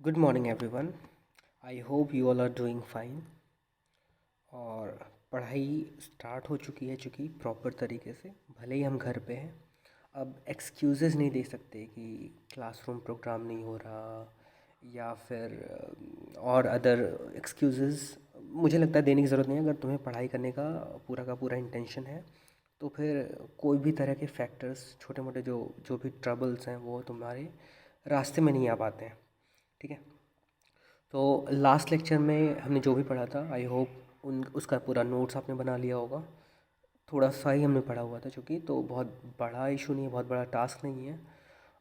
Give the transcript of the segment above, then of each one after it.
Good morning everyone. I hope you all are doing fine. और पढ़ाई start हो चुकी है चूँकि प्रॉपर तरीके से, भले ही हम घर पे हैं। अब एक्सक्यूज़ेस नहीं दे सकते कि क्लासरूम प्रोग्राम नहीं हो रहा या फिर और अदर एक्सक्यूज़ेस मुझे लगता है देने की ज़रूरत नहीं है। अगर तुम्हें पढ़ाई करने का पूरा इंटेंशन है तो फिर कोई भी तरह के फैक्टर्स, छोटे मोटे जो जो भी ट्रबल्स हैं, वो तुम्हारे रास्ते में नहीं आ पाते हैं। ठीक है। तो लास्ट लेक्चर में हमने जो भी पढ़ा था, आई होप उसका पूरा नोट्स आपने बना लिया होगा। थोड़ा सा ही हमने पढ़ा हुआ था चूँकि, तो बहुत बड़ा इशू नहीं है, बहुत बड़ा टास्क नहीं है।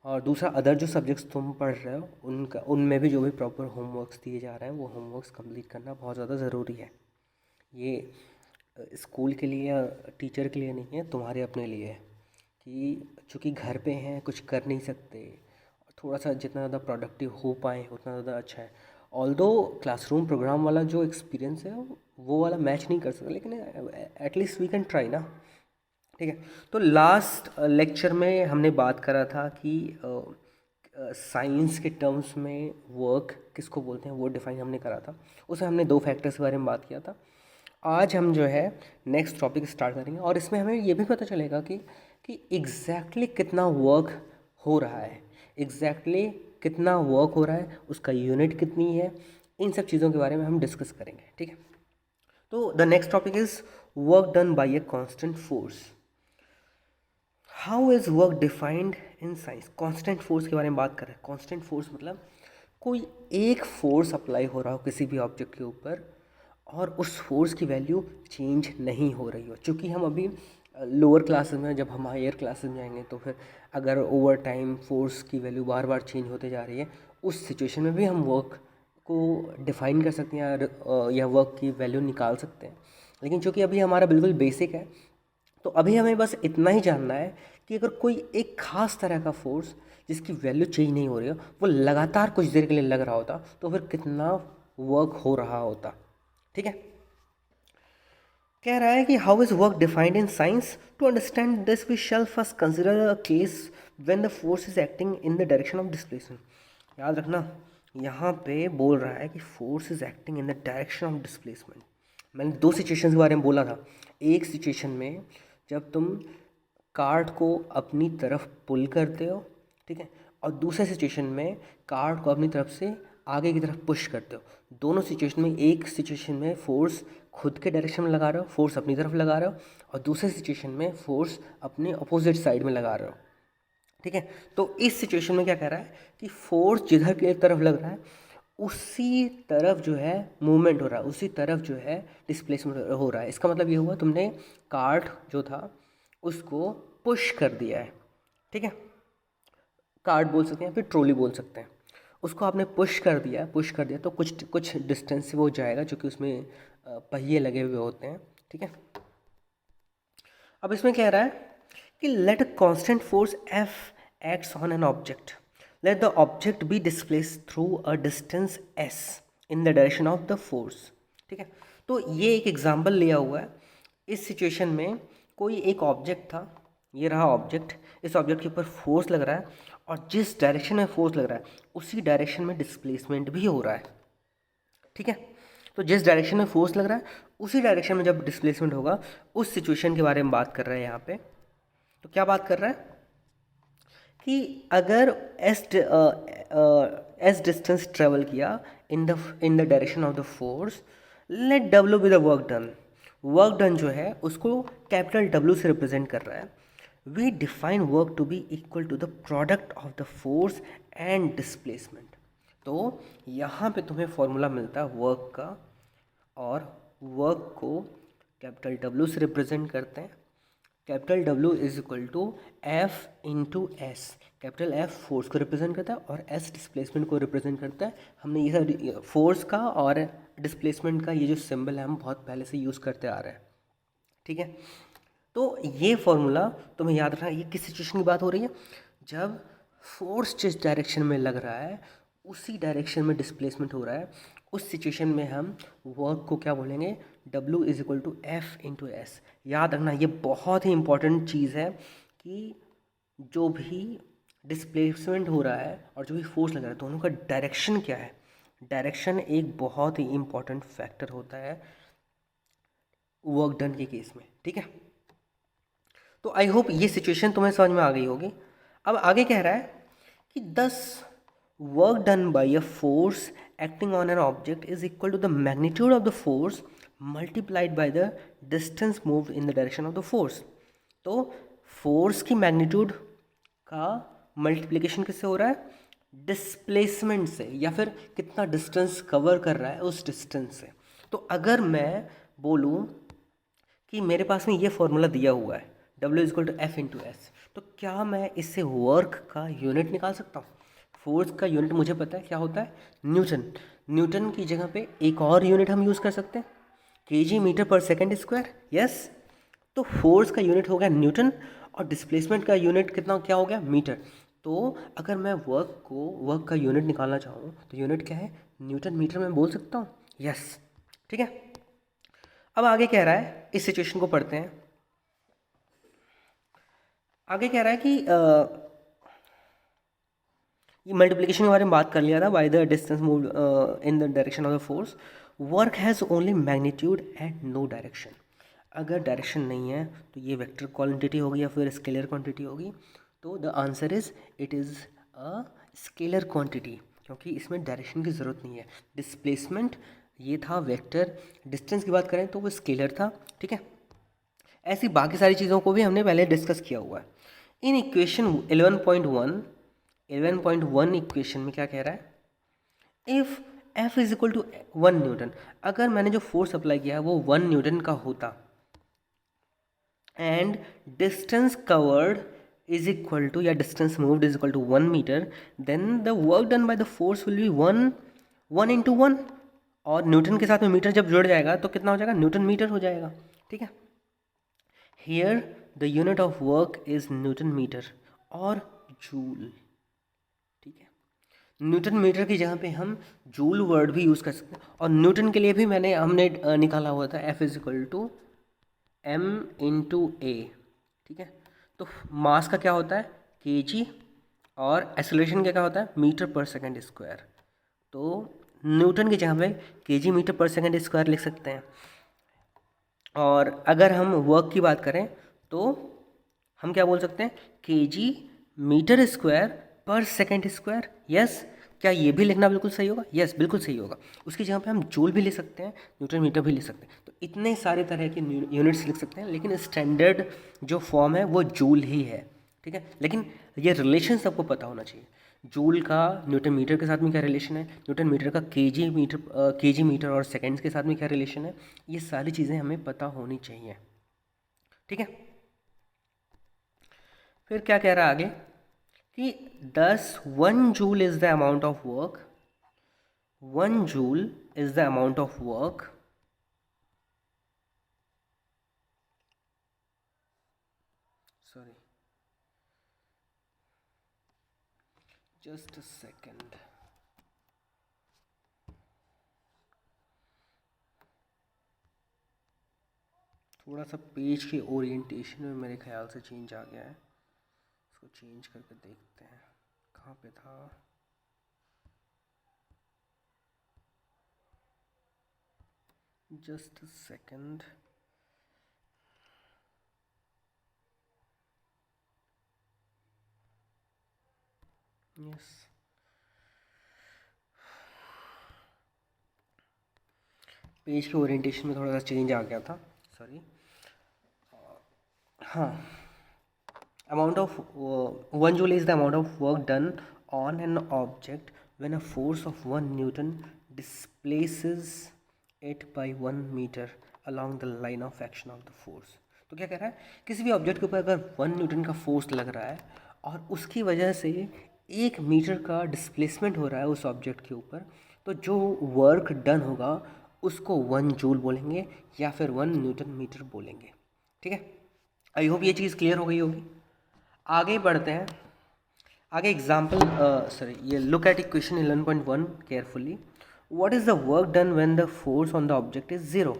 और दूसरा, अदर जो सब्जेक्ट्स तुम पढ़ रहे हो उनका, उनमें भी जो भी प्रॉपर होमवर्क्स दिए जा रहे हैं वो होमवर्क्स कंप्लीट करना बहुत ज़्यादा ज़रूरी है। ये स्कूल के लिए या टीचर के लिए नहीं है, तुम्हारे अपने लिए है कि चूँकि घर पे हैं, कुछ कर नहीं सकते, थोड़ा सा जितना ज़्यादा प्रोडक्टिव हो पाए उतना ज़्यादा अच्छा है। ऑल्दो क्लासरूम प्रोग्राम वाला जो एक्सपीरियंस है वो वाला मैच नहीं कर सकता, लेकिन एटलीस्ट वी कैन ट्राई ना। ठीक है। तो लास्ट लेक्चर में हमने बात करा था कि साइंस के टर्म्स में वर्क किसको बोलते हैं वो डिफाइन हमने करा था। उसमें हमने दो फैक्टर्स के बारे में बात किया था। आज हम जो है नेक्स्ट टॉपिक स्टार्ट करेंगे और इसमें हमें ये भी पता चलेगा कि एग्जैक्टली कितना वर्क हो रहा है, एग्जैक्टली कितना वर्क हो रहा है, उसका यूनिट कितनी है, इन सब चीज़ों के बारे में हम डिस्कस करेंगे। ठीक है। तो the next topic is work done bye a constant force. How is work defined in science. Constant force के बारे में बात कर रहे हैं। कांस्टेंट फोर्स मतलब कोई एक फोर्स अप्लाई हो रहा हो किसी भी ऑब्जेक्ट के ऊपर और उस फोर्स की वैल्यू चेंज नहीं हो रही हो। चूँकि हम अभी लोअर क्लासेस में, जब हम हायर क्लासेस में आएंगे तो फिर अगर ओवर टाइम फोर्स की वैल्यू बार बार चेंज होते जा रही है, उस सिचुएशन में भी हम वर्क को डिफाइन कर सकते हैं या वर्क की वैल्यू निकाल सकते हैं। लेकिन चूँकि अभी हमारा बिल्कुल बेसिक है, तो अभी हमें बस इतना ही जानना है कि अगर कोई एक खास तरह का फोर्स जिसकी वैल्यू चेंज नहीं हो रही हो, वो लगातार कुछ देर के लिए लग रहा होता, तो फिर कितना वर्क हो रहा होता। ठीक है। कह रहा है कि how is work defined in science. To understand this we shall first consider a case when the force is acting in the direction of displacement. याद रखना, यहाँ पे बोल रहा है कि force is acting in the direction of displacement. मैंने दो सिचुएशन के बारे में बोला था। एक सिचुएशन में जब तुम कार्ड को अपनी तरफ पुल करते हो, ठीक है, और दूसरे सिचुएशन में कार्ड को अपनी तरफ से आगे की तरफ पुश करते हो। दोनों सिचुएशन में, एक सिचुएशन में फोर्स खुद के डायरेक्शन में लगा रहे हो, फोर्स अपनी तरफ लगा रहे हो, और दूसरे सिचुएशन में फोर्स अपने अपोजिट साइड में लगा रहे हो। ठीक है। तो इस सिचुएशन में क्या कह रहा है कि फोर्स जिधर की तरफ लग रहा है उसी तरफ जो है मूवमेंट हो रहा है, उसी तरफ जो है डिस्प्लेसमेंट हो रहा है। इसका मतलब ये हुआ तुमने कार्ड जो था उसको पुश कर दिया है। ठीक है। कार्ड बोल सकते हैं, फिर ट्रॉली बोल सकते हैं। उसको आपने पुश कर दिया तो कुछ कुछ डिस्टेंस से वो जाएगा, क्योंकि उसमें पहिए लगे हुए होते हैं। ठीक है। अब इसमें कह रहा है कि let constant force F acts on an object, let the object be displace through a distance S in the direction of the force. ठीक है। तो ये एक एग्जांपल लिया हुआ है। इस सिचुएशन में कोई एक ऑब्जेक्ट था, ये रहा ऑब्जेक्ट, इस ऑब्जेक्ट के ऊपर फोर्स लग रहा है और जिस डायरेक्शन में फोर्स लग रहा है उसी डायरेक्शन में डिस्प्लेसमेंट भी हो रहा है। ठीक है। तो जिस डायरेक्शन में फोर्स लग रहा है उसी डायरेक्शन में जब डिस्प्लेसमेंट होगा, उस सिचुएशन के बारे में बात कर रहे हैं यहाँ पे। तो क्या बात कर रहा है कि अगर एस डिस्टेंस ट्रेवल किया in the direction of the force, let W be the work done. Work done जो है उसको कैपिटल डब्ल्यू से रिप्रेजेंट कर रहा है। We define work to be equal to the product of the force and displacement. तो यहाँ पे तुम्हें फॉर्मूला मिलता है वर्क का, और वर्क को कैपिटल डब्ल्यू से रिप्रेजेंट करते हैं। Capital W is equal to F into S. Capital F force को रिप्रेजेंट करता है और एस डिस्प्लेसमेंट को रिप्रेजेंट करता है। हमने ये सब फोर्स का और डिस्प्लेसमेंट का ये जो सिंबल है हम बहुत पहले से यूज़ करते आ रहे हैं। ठीक है। तो ये फॉर्मूला तुम्हें याद रखना। ये किस सिचुएशन की बात हो रही है, जब फोर्स जिस डायरेक्शन में लग रहा है उसी डायरेक्शन में डिस्प्लेसमेंट हो रहा है। उस सिचुएशन में हम वर्क को क्या बोलेंगे, W is equal to F into S. याद रखना, ये बहुत ही इंपॉर्टेंट चीज़ है कि जो भी डिस्प्लेसमेंट हो रहा है और जो भी फोर्स लग रहा है, दोनों का डायरेक्शन क्या है। डायरेक्शन एक बहुत ही इम्पॉर्टेंट फैक्टर होता है वर्क डन के केस में, ठीक है। तो आई होप ये सिचुएशन तुम्हें समझ में आ गई होगी। अब आगे कह रहा है कि this work done by a force acting on an object is equal to the magnitude of the force multiplied by the distance moved in the direction of the force. तो फोर्स की मैग्नीट्यूड का multiplication किससे हो रहा है, displacement से, या फिर कितना डिस्टेंस कवर कर रहा है उस डिस्टेंस से। तो अगर मैं बोलूँ कि मेरे पास में ये फॉर्मूला दिया हुआ है W is equal to F into S, तो क्या मैं इससे वर्क का यूनिट निकाल सकता हूँ। फोर्स का यूनिट मुझे पता है क्या होता है, न्यूटन। न्यूटन की जगह पे एक और यूनिट हम यूज़ कर सकते हैं, केजी मीटर पर सेकेंड स्क्वायर। यस, तो फोर्स का यूनिट हो गया न्यूटन और डिस्प्लेसमेंट का यूनिट कितना क्या हो गया, मीटर। तो अगर मैं वर्क का यूनिट निकालना चाहूँ तो यूनिट क्या है, न्यूटन मीटर में बोल सकता हूँ। यस, ठीक है। अब आगे कह रहा है, इस सिचुएशन को पढ़ते हैं। आगे कह रहा है कि ये मल्टीप्लिकेशन के बारे में बात कर लिया था, by the distance move in the direction of the force, work has only magnitude and no direction. अगर डायरेक्शन नहीं है तो ये वेक्टर क्वांटिटी होगी या फिर स्केलर क्वांटिटी होगी। तो the answer is it is a scalar quantity, क्योंकि इसमें डायरेक्शन की ज़रूरत नहीं है। डिस्प्लेसमेंट ये था वेक्टर, डिस्टेंस की बात करें तो वो स्केलर था, ठीक है। ऐसी बाकी सारी चीज़ों को भी हमने पहले डिस्कस किया हुआ है। इन इक्वेशन 11.1 इक्वेशन में क्या कह रहा है, if F is equal to 1 newton, अगर मैंने जो फोर्स अप्लाई किया है वो 1 न्यूटन का होता, and distance covered is equal to, या distance moved is equal to 1 metre, then the work done by the force will be 1 into 1, और न्यूटन के साथ में मीटर जब जुड़ जाएगा तो कितना हो जाएगा, न्यूटन मीटर हो जाएगा, ठीक है। Here the unit of work is newton metre और जूल, ठीक है। न्यूटन मीटर की जगह पे हम जूल वर्ड भी यूज़ कर सकते हैं, और न्यूटन के लिए भी हमने निकाला हुआ था F is equal to M into a, ठीक है। तो मास का क्या होता है, kg, और एक्सेलरेशन क्या होता है, मीटर पर सेकंड स्क्वायर। तो न्यूटन की जगह पे kg मीटर पर सेकंड स्क्वायर लिख सकते हैं। और अगर हम वर्क की बात करें तो हम क्या बोल सकते हैं, kg मीटर स्क्वायर पर सेकंड स्क्वायर। यस, क्या ये भी लिखना बिल्कुल सही होगा, यस बिल्कुल सही होगा। उसकी जगह पे हम जूल भी ले सकते हैं, न्यूटन मीटर भी ले सकते हैं। तो इतने सारे तरह के यूनिट्स लिख सकते हैं, लेकिन स्टैंडर्ड जो फॉर्म है वो जूल ही है, ठीक है। लेकिन ये रिलेशन सबको पता होना चाहिए, जूल का न्यूटन मीटर के साथ में क्या रिलेशन है, न्यूटन मीटर का केजी मीटर और सेकेंड्स के साथ में क्या रिलेशन है, ये सारी चीज़ें हमें पता होनी चाहिए, ठीक है। फिर क्या कह रहा है आगे कि 1 joule is the amount of work, 1 joule is the amount of work sorry just a second, थोड़ा सा पेज के ओरिएंटेशन में मेरे ख्याल से चेंज आ गया है, इसको चेंज करके देखते हैं कहाँ पे था। Just a second, yes, page के ओरिएंटेशन में थोड़ा सा चेंज आ गया था, सॉरी। हाँ, amount of 1 joule is the amount of work done on an object when a force of 1 newton displaces it by 1 meter along the line of action of the force। तो क्या कह रहा है, किसी भी ऑब्जेक्ट के ऊपर अगर 1 न्यूटन का फोर्स लग रहा है और उसकी वजह से 1 मीटर का डिस्प्लेसमेंट हो रहा है उस ऑब्जेक्ट के ऊपर, तो जो वर्क डन होगा उसको 1 जूल बोलेंगे या फिर 1 न्यूटन मीटर बोलेंगे, ठीक है। आई होप ये चीज़ क्लियर हो गई होगी। आगे बढ़ते हैं, आगे एग्जाम्पल सॉरी ये look at equation 11.1 carefully. What is the work done when the force on the object is 0।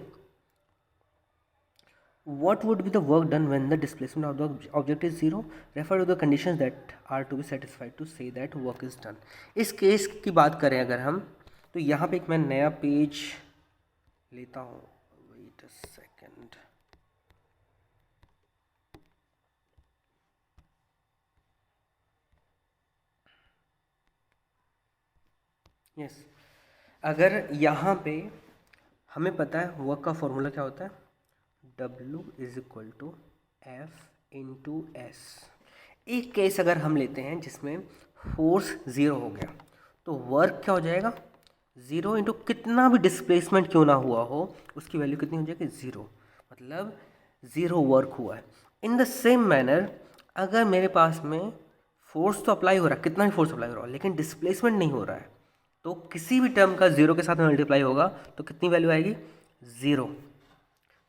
what would be the work done when the displacement of the object is zero? Refer to the conditions that are to be satisfied to say that work is done. इस case की बात करें अगर हम, तो यहाँ पे एक मैं नया पेज लेता हूँ. Wait a second. यस, अगर यहाँ पे हमें पता है वर्क का फॉर्मूला क्या होता है, W is equal to F into S. एक केस अगर हम लेते हैं जिसमें फोर्स ज़ीरो हो गया, तो वर्क क्या हो जाएगा, ज़ीरो इंटू कितना भी डिस्प्लेसमेंट क्यों ना हुआ हो उसकी वैल्यू कितनी हो जाएगी, ज़ीरो. मतलब ज़ीरो वर्क हुआ है. इन द सेम मैनर अगर मेरे पास में फोर्स तो अप्लाई हो रहा है, कितना भी फोर्स अप्लाई हो रहा है, लेकिन डिस्प्लेसमेंट नहीं हो रहा है, तो किसी भी टर्म का ज़ीरो के साथ मल्टीप्लाई होगा तो कितनी वैल्यू आएगी, ज़ीरो.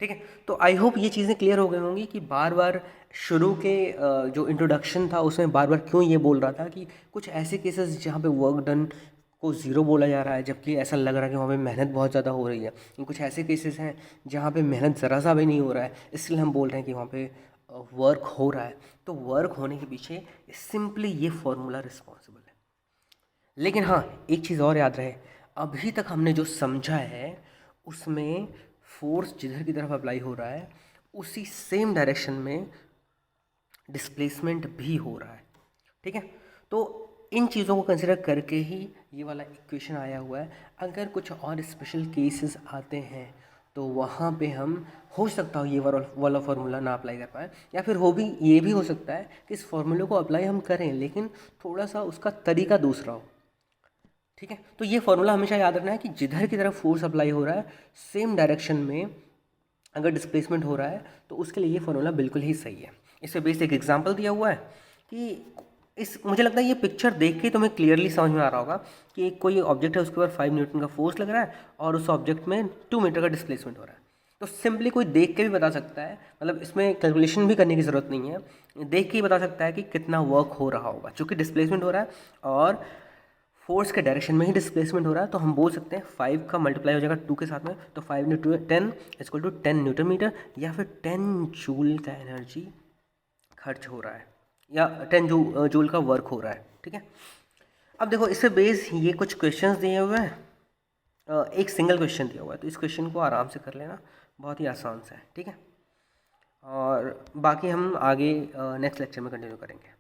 ठीक है, तो आई होप ये चीज़ें क्लियर हो गई होंगी कि बार बार शुरू के जो इंट्रोडक्शन था उसमें बार बार क्यों ये बोल रहा था कि कुछ ऐसे केसेस जहाँ पे वर्क डन को ज़ीरो बोला जा रहा है, जबकि ऐसा लग रहा है कि वहाँ पे मेहनत बहुत ज़्यादा हो रही है. कुछ ऐसे केसेस हैं जहाँ पे मेहनत ज़रा सा भी नहीं हो रहा है, इसलिए हम बोल रहे हैं कि वहाँ पे वर्क हो रहा है. तो वर्क होने के पीछे सिंपली ये फॉर्मूला रिस्पॉन्सिबल है. लेकिन हाँ, एक चीज़ और याद रहे, अभी तक हमने जो समझा है उसमें फोर्स जिधर की तरफ अप्लाई हो रहा है उसी सेम डायरेक्शन में डिस्प्लेसमेंट भी हो रहा है. ठीक है, तो इन चीज़ों को कंसिडर करके ही ये वाला इक्वेशन आया हुआ है. अगर कुछ और स्पेशल केसेस आते हैं तो वहाँ पे हम हो सकता हो ये वाला फार्मूला ना अप्लाई कर पाए, या फिर ये भी हो सकता है कि इस फार्मूले को अप्लाई हम करें लेकिन थोड़ा सा उसका तरीका दूसरा हो. ठीक है, तो ये फार्मूला हमेशा याद रखना है कि जिधर की तरफ फोर्स अप्लाई हो रहा है सेम डायरेक्शन में अगर डिस्प्लेसमेंट हो रहा है तो उसके लिए ये फार्मूला बिल्कुल ही सही है. इस पे बेस एक एग्जांपल दिया हुआ है कि मुझे लगता है ये पिक्चर देख के तुम्हें क्लियरली समझ में आ रहा होगा कि एक कोई ऑब्जेक्ट है, उसके ऊपर 5 न्यूटन का फोर्स लग रहा है और उस ऑब्जेक्ट में 2 मीटर का डिस्प्लेसमेंट हो रहा है. तो सिंपली कोई देख के भी बता सकता है, मतलब इसमें कैलकुलेशन भी करने की ज़रूरत नहीं है, देख के ही बता सकता है कि कितना वर्क हो रहा होगा. चूँकि डिस्प्लेसमेंट हो रहा है और फोर्स के डायरेक्शन में ही डिस्प्लेसमेंट हो रहा है, तो हम बोल सकते हैं 5 का मल्टीप्लाई हो जाएगा 2 के साथ में, तो 5 into 10 equal to 10 newton metre, या फिर 10 जूल का एनर्जी खर्च हो रहा है, या 10 जूल का वर्क हो रहा है. ठीक है, अब देखो इससे बेस ये कुछ क्वेश्चंस दिए हुए हैं, एक सिंगल क्वेश्चन दिया हुआ है, तो इस क्वेश्चन को आराम से कर लेना, बहुत ही आसान सा है. ठीक है, और बाकी हम आगे नेक्स्ट लेक्चर में कंटिन्यू करेंगे.